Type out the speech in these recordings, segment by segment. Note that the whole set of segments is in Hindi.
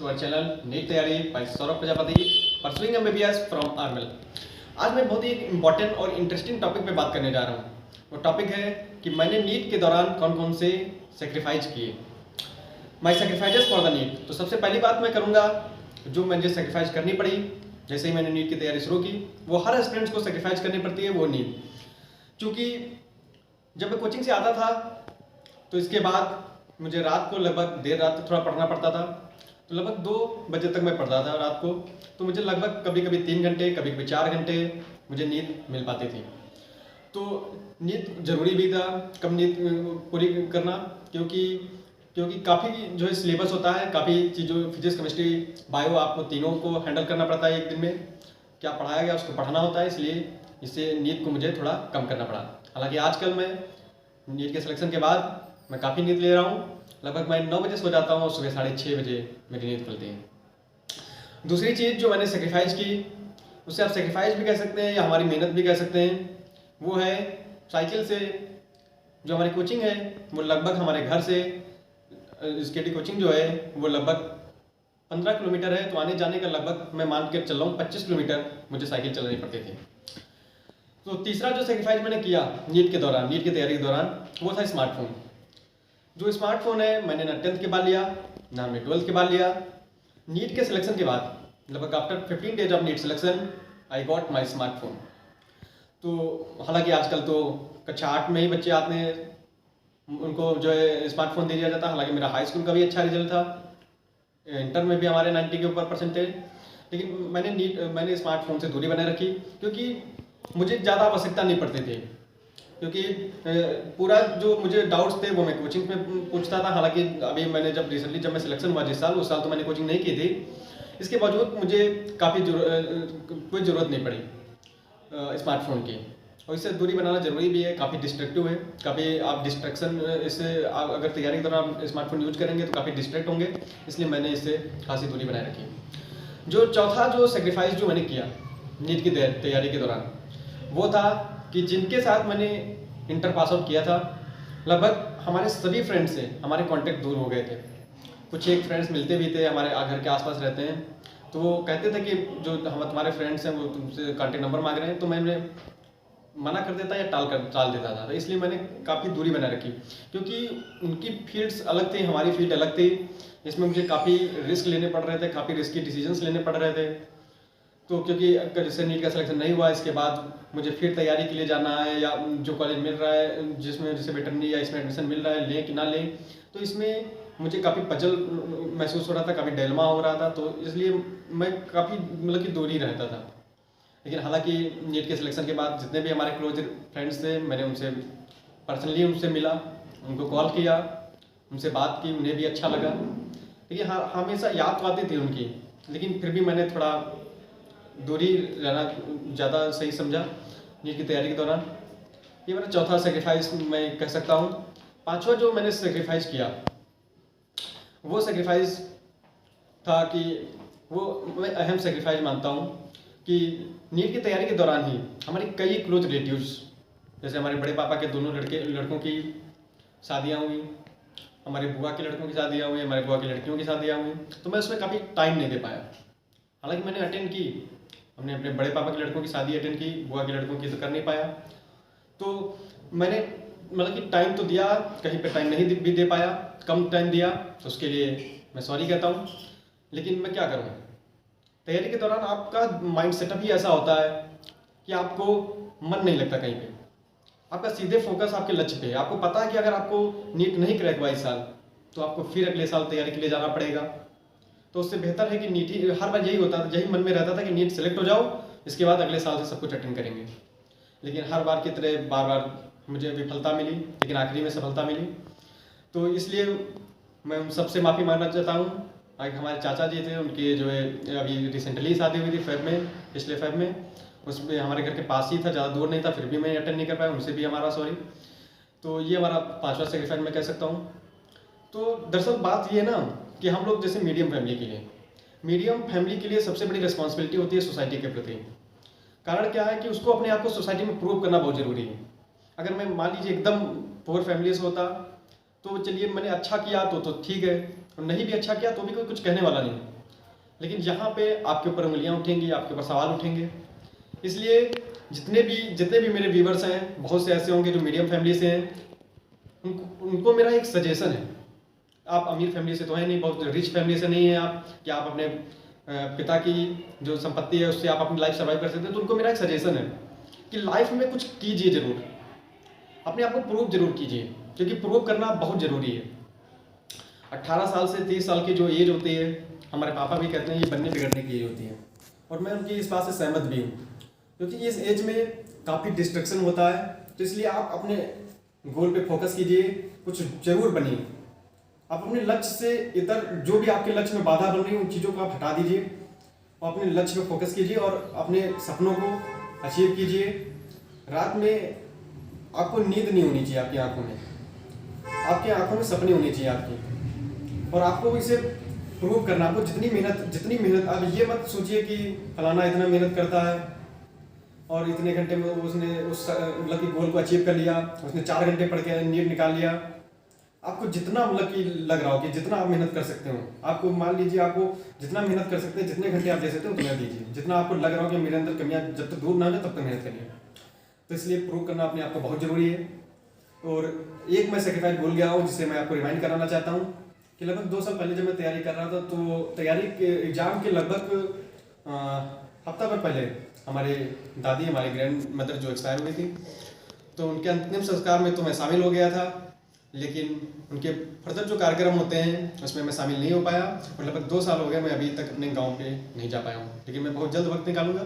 to our channel नीट तैयारी by Saurabh Prajapati pursuing MBBS from आर्मिल। आज मैं बहुत ही इंपॉर्टेंट और इंटरेस्टिंग टॉपिक पे बात करने जा रहा हूँ। वो टॉपिक है कि मैंने नीट के दौरान कौन कौन से सेक्रीफाइस किए, माई सेक्रीफाइजेस फॉर द नीट। तो सबसे पहली बात मैं करूँगा जो मुझे सेक्रीफाइस करनी पड़ी जैसे ही मैंने नीट की तैयारी शुरू की, वो हर एस्पिरेंट्स को सेक्रीफाइस करनी पड़ती है, वो नीट। क्योंकि जब मैं कोचिंग से आता था तो इसके बाद मुझे रात को लगभग देर रात तक थोड़ा पढ़ना पड़ता था, तो लगभग 2 बजे तक मैं पढ़ता था रात को। तो मुझे लगभग कभी कभी 3 घंटे कभी कभी 4 घंटे मुझे नींद मिल पाती थी। तो नींद जरूरी भी था, कम नींद पूरी करना, क्योंकि काफ़ी जो है सिलेबस होता है, काफ़ी चीज़ों फिजिक्स केमिस्ट्री बायो आपको तीनों को हैंडल करना पड़ता है। एक दिन में क्या पढ़ाया गया उसको पढ़ना होता है, इसलिए इससे नींद को मुझे थोड़ा कम करना पड़ा। हालांकि आजकल मैं नीट के सिलेक्शन के बाद मैं काफ़ी नींद ले रहा हूँ। लगभग मैं 9 बजे सो जाता हूँ और सुबह 6:30 बजे मेरी नींद खुलती है। दूसरी चीज़ जो मैंने सेक्रीफाइस की, उससे आप सेक्रीफाइस भी कह सकते हैं या हमारी मेहनत भी कह सकते हैं, वो है साइकिल से। जो हमारी कोचिंग है वो लगभग हमारे घर से स्केटी कोचिंग जो है वो लगभग 15 किलोमीटर है, तो आने जाने का लगभग मैं मान के चल रहा हूँ 25 किलोमीटर मुझे साइकिल चलानी पड़ती थी। तो तीसरा जो सेक्रीफाइस मैंने किया नीट के दौरान, नीट की तैयारी के दौरान, वो था स्मार्टफोन। जो स्मार्टफोन है मैंने ना 10th के बाद लिया ना मैं 12th के बाद लिया। नीट के सिलेक्शन के बाद लगभग after 15 days of NEET selection I got my smartphone. तो हालांकि आजकल तो कक्षा 8 में ही बच्चे आते हैं, उनको जो है स्मार्टफोन दे दिया जाता है। हालांकि मेरा हाई स्कूल का भी अच्छा रिजल्ट था, इंटर में भी हमारे 90 के ऊपर परसेंटेज, लेकिन मैंने स्मार्टफोन से दूरी बनाए रखी, क्योंकि मुझे ज़्यादा आवश्यकता नहीं पड़ती थी। क्योंकि पूरा जो मुझे डाउट्स थे वो मैं कोचिंग में पूछता था। हालांकि अभी मैंने जब रिसेंटली जब मैं सिलेक्शन हुआ जिस साल, उस साल तो मैंने कोचिंग नहीं की थी। इसके बावजूद मुझे काफ़ी कोई ज़रूरत नहीं पड़ी स्मार्टफोन की, और इससे दूरी बनाना ज़रूरी भी है। काफ़ी डिस्ट्रैक्टिव है, काफ़ी आप डिस्ट्रैक्शन इससे आप अगर तैयारी के दौरान आप स्मार्टफोन यूज करेंगे तो काफ़ी डिस्ट्रैक्ट होंगे, इसलिए मैंने इससे खासी दूरी बनाए रखी। जो चौथा जो सेक्रीफाइस जो मैंने किया नीट की तैयारी के दौरान, वो था कि जिनके साथ मैंने इंटर पास आउट किया था, लगभग हमारे सभी फ्रेंड्स से हमारे कांटेक्ट दूर हो गए थे। कुछ एक फ्रेंड्स मिलते भी थे, हमारे घर के आसपास रहते हैं, तो वो कहते थे कि जो हम तुम्हारे फ्रेंड्स हैं वो तुमसे कांटेक्ट नंबर मांग रहे हैं, तो मैंने मना कर देता या टाल देता था। तो इसलिए मैंने काफ़ी दूरी बनाए रखी, क्योंकि उनकी फील्ड्स अलग थी, हमारी फील्ड अलग थी। इसमें मुझे काफ़ी रिस्क लेने पड़ रहे थे, काफ़ी रिस्की डिसीजंस लेने पड़ रहे थे। तो क्योंकि अगर जैसे नीट का सिलेक्शन नहीं हुआ, इसके बाद मुझे फिर तैयारी के लिए जाना है, या जो कॉलेज मिल रहा है जिसमें जैसे वेटरनरी या इसमें एडमिशन मिल रहा है, लें कि ना लें, तो इसमें मुझे काफ़ी पजल महसूस हो रहा था, काफ़ी डिलेमा हो रहा था। तो इसलिए मैं काफ़ी मतलब कि दूर ही रहता था। लेकिन हालांकि नीट के सिलेक्शन के बाद जितने भी हमारे क्लोज फ्रेंड्स थे, मैंने उनसे पर्सनली उनसे मिला, उनको कॉल किया, उनसे बात की, उन्हें भी अच्छा लगा। लेकिन हाँ, हमेशा याद तो आती थी उनकी, लेकिन फिर भी मैंने थोड़ा दूरी रहना ज़्यादा सही समझा नीट की तैयारी के दौरान। ये मेरा चौथा सेक्रीफाइस मैं कह सकता हूँ। पांचवा जो मैंने सेक्रीफाइस किया, वो सेक्रीफाइस था कि वो मैं अहम सेक्रीफाइस मानता हूँ कि नीट की तैयारी के दौरान ही हमारे कई क्लोज रिलेटिव्स, जैसे हमारे बड़े पापा के दोनों लड़कों की शादियाँ हुई, हमारे बुआ के लड़कों की शादियाँ हुई, हमारे बुआ की लड़कियों की शादियाँ हुई, तो मैं उसमें काफ़ी टाइम नहीं दे पाया। हालांकि मैंने अटेंड की, हमने अपने बड़े पापा के लड़कों की शादी अटेंड की, बुआ के लड़कों की तो कर नहीं पाया। तो मैंने मतलब कि टाइम तो दिया, कहीं पे टाइम नहीं भी दे पाया, कम टाइम दिया, तो उसके लिए मैं सॉरी कहता हूँ। लेकिन मैं क्या करूँ, तैयारी के दौरान आपका माइंड सेटअप ही ऐसा होता है कि आपको मन नहीं लगता कहीं पे, आपका सीधे फोकस आपके लक्ष्य पे है। आपको पता है कि अगर आपको नीट नहीं क्रैक हुआ इस साल, तो आपको फिर अगले साल तैयारी के लिए जाना पड़ेगा। तो उससे बेहतर है कि नीट ही, हर बार यही होता था, यही मन में रहता था कि नीट सेलेक्ट हो जाओ, इसके बाद अगले साल से सब कुछ अटेंड करेंगे। लेकिन हर बार की तरह बार बार मुझे विफलता मिली, लेकिन आखिरी में सफलता मिली। तो इसलिए मैं उन सबसे माफ़ी मांगना चाहता हूँ। आज हमारे चाचा जी थे, उनकी जो है अभी रिसेंटली शादी हुई थी पिछले फेब में, उसमें हमारे घर के पास ही था, ज़्यादा दूर नहीं था, फिर भी मैं अटेंड नहीं कर पाया, उनसे भी हमारा सॉरी। तो ये हमारा पांचवा सेक्रीफाइस मैं कह सकता हूँ। तो दरअसल बात ये ना कि हम लोग जैसे मीडियम फैमिली के लिए सबसे बड़ी रिस्पॉन्सिबिलिटी होती है सोसाइटी के प्रति। कारण क्या है कि उसको अपने आप को सोसाइटी में प्रूव करना बहुत ज़रूरी है। अगर मैं मान लीजिए एकदम पुअर फैमिली से होता, तो चलिए मैंने अच्छा किया तो ठीक है, और नहीं भी अच्छा किया तो भी कोई कुछ कहने वाला नहीं। लेकिन यहाँ पे आपके ऊपर उंगलियाँ उठेंगी, आपके ऊपर सवाल उठेंगे। इसलिए जितने भी मेरे व्यूवर्स हैं, बहुत से ऐसे होंगे जो मीडियम फैमिली से हैं, उनको मेरा एक सजेशन है। आप अमीर फैमिली से तो है नहीं, बहुत रिच फैमिली से नहीं है आप कि आप अपने पिता की जो संपत्ति है उससे आप अपनी लाइफ सर्वाइव कर सकते हैं। तो उनको मेरा एक सजेशन है कि लाइफ में कुछ कीजिए ज़रूर, अपने आप को प्रूव जरूर कीजिए, क्योंकि प्रूव करना बहुत ज़रूरी है। 18 साल से 30 साल की जो एज होती है, हमारे पापा भी कहते हैं ये बनने बिगड़ने की एज होती है, और मैं उनकी इस बात से सहमत भी हूँ, क्योंकि इस एज में काफ़ी डिस्ट्रक्शन होता है। तो इसलिए आप अपने गोल पे फोकस कीजिए, कुछ जरूर बनिए। आप अपने लक्ष्य से इतर जो भी आपके लक्ष्य में बाधा बन रही है उन चीज़ों को आप हटा दीजिए और अपने लक्ष्य पे फोकस कीजिए और अपने सपनों को अचीव कीजिए। रात में आपको नींद नहीं होनी चाहिए, आपकी आंखों में सपने होने चाहिए आपकी, और आपको इसे प्रूव करना। आपको जितनी मेहनत, आप ये मत सोचिए कि फलाना इतना मेहनत करता है और इतने घंटे में उसने उस मतलब कि गोल को अचीव कर लिया, उसने 4 घंटे पढ़ के नीट निकाल लिया। आपको जितना मतलब कि लग रहा हो कि जितना आप मेहनत कर सकते हो, आपको मान लीजिए आपको जितना मेहनत कर सकते हैं, जितने घंटे आप दे सकते हो उतना दीजिए। जितना आपको लग रहा हो कि मेरे अंदर कमियां जब तक दूर ना हो जाए तब तक मेहनत करिए। तो इसलिए प्रूव करना अपने आप को बहुत ज़रूरी है। और एक मैं सेक्रीफाइस भूल गया हूँ जिससे मैं आपको रिमाइंड कराना चाहता हूँ कि लगभग 2 साल पहले जब मैं तैयारी कर रहा था, तो तैयारी के एग्ज़ाम के लगभग हफ्ता भर पहले हमारे दादी, हमारी ग्रैंड मदर जो एक्सपायर हुई थी, तो उनके अंतिम संस्कार में तो मैं शामिल हो गया था, लेकिन उनके फर्दर जो कार्यक्रम होते हैं उसमें मैं शामिल नहीं हो पाया। और लगभग 2 साल हो गए मैं अभी तक अपने गांव पे नहीं जा पाया हूँ, लेकिन मैं बहुत जल्द वक्त निकालूंगा।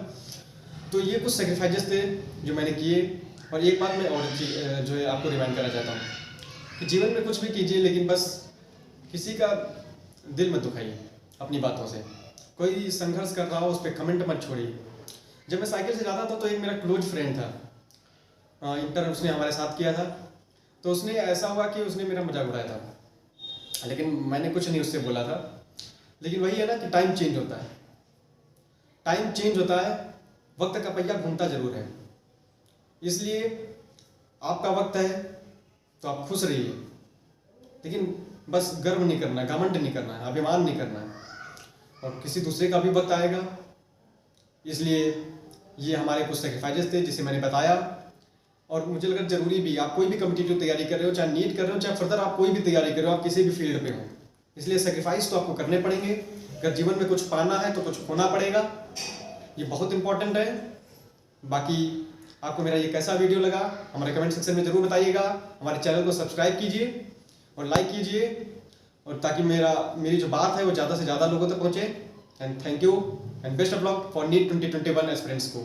तो ये कुछ सेक्रीफाइसेस थे जो मैंने किए। और एक बात मैं और जो है आपको रिमाइंड करना चाहता हूँ कि जीवन में कुछ भी कीजिए, लेकिन बस किसी का दिल मत दुखाइए अपनी बातों से। कोई संघर्ष कर रहा हो उस पर कमेंट मत छोड़िए। जब मैं साइकिल से जाता था तो एक मेरा क्लोज फ्रेंड था, इंटर उसने हमारे साथ किया था, तो उसने ऐसा हुआ कि उसने मेरा मजाक उड़ाया था, लेकिन मैंने कुछ नहीं उससे बोला था। लेकिन वही है ना कि टाइम चेंज होता है, वक्त का पहिया घूमता जरूर है। इसलिए आपका वक्त है तो आप खुश रहिए, लेकिन बस गर्व नहीं करना है, घमंड नहीं करना है, अभिमान नहीं करना है। और किसी दूसरे का भी वक्त आएगा। इसलिए ये हमारे कुछ सेक्रीफाइसेस थे जिसे मैंने बताया। और मुझे लगा जरूरी भी, आप कोई भी कम्पिटिटिव तैयारी कर रहे हो, चाहे नीट कर रहे हो, चाहे फर्दर आप कोई भी तैयारी कर रहे हो, आप किसी भी फील्ड पे हो, इसलिए सेक्रीफाइस तो आपको करने पड़ेंगे। अगर जीवन में कुछ पाना है तो कुछ खोना पड़ेगा, ये बहुत इंपॉर्टेंट है। बाकी आपको मेरा ये कैसा वीडियो लगा हमारे कमेंट सेक्शन में ज़रूर बताइएगा। हमारे चैनल को सब्सक्राइब कीजिए और लाइक कीजिए, और ताकि मेरी जो बात है वो ज़्यादा से ज़्यादा लोगों तक पहुँचे। And thank you and best of luck for NEET 2021 aspirants को।